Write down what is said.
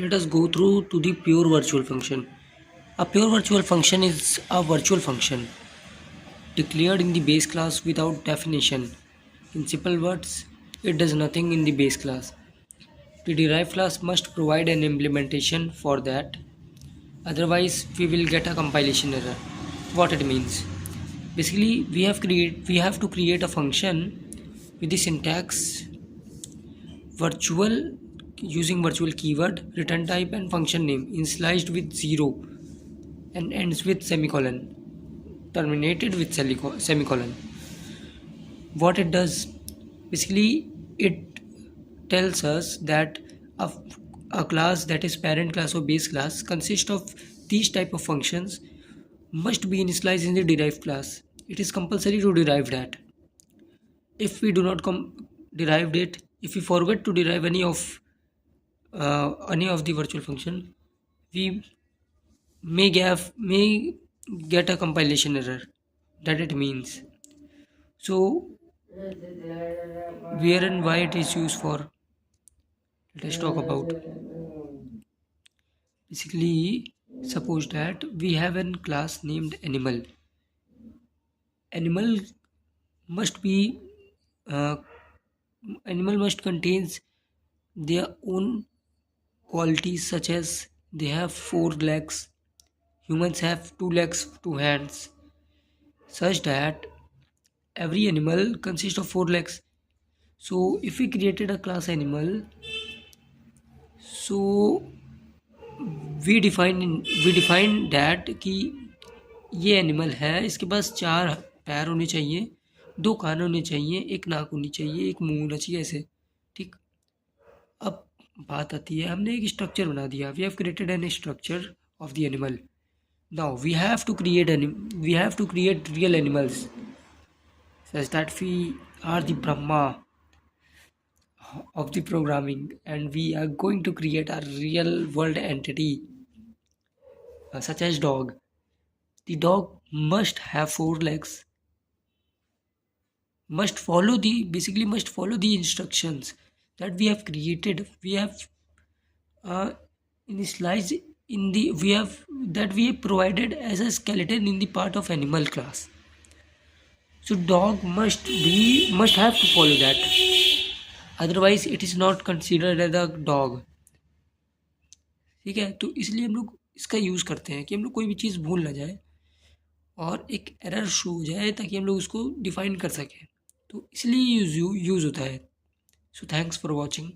Let us go through to the pure virtual function. A pure virtual function is a virtual function declared in the base class without definition. In simple words, it does nothing in the base class. The derived class must provide an implementation for that, otherwise we will get a compilation error. What it means? Basically, we have to create a function with the syntax virtual using virtual keyword, return type and function name, initialized with 0 and ends with semicolon, terminated with semicolon. What it does, basically it tells us that a, a class that is parent class or base class consists of these type of functions must be initialized in the derived class. It is compulsory to derive that. If we do not derive it, if we forget to derive any of the virtual function, we may get a compilation error. That it means. So where and why it is used for, let us talk about. Basically, suppose that we have a class named animal. Animal must be uh, animal must contains their own qualities, such as they have 4 legs, humans have 2 legs, 2 hands, such that every animal consists of 4 legs. So if we created a class animal, so we define that कि ये animal है, इसके पास 4 पैर होने चाहिए, 2 कान होने चाहिए, 1 नाक होनी चाहिए, 1 मुंह होना चाहिए, ऐसे। ठीक। अब बात आती है, हमने एक स्ट्रक्चर बना दिया, we have created an structure of the animal. Now we have to create real animals such that we are the Brahma of the programming, and we are going to create a real world entity such as dog. The dog must have 4 legs, must follow the instructions that we have created. We have initialized in the we have that we have provided as a skeleton in the part of animal class. So dog must have to follow that, otherwise it is not considered as a dog. ठीक है, तो इसलिए हम लोग इसका use करते हैं कि हम लोग कोई भी चीज़ भूल ना जाए और एक एरर शो हो जाए, ताकि हम लोग उसको डिफाइन कर सकें, तो इसलिए यूज़ होता है. So thanks for watching.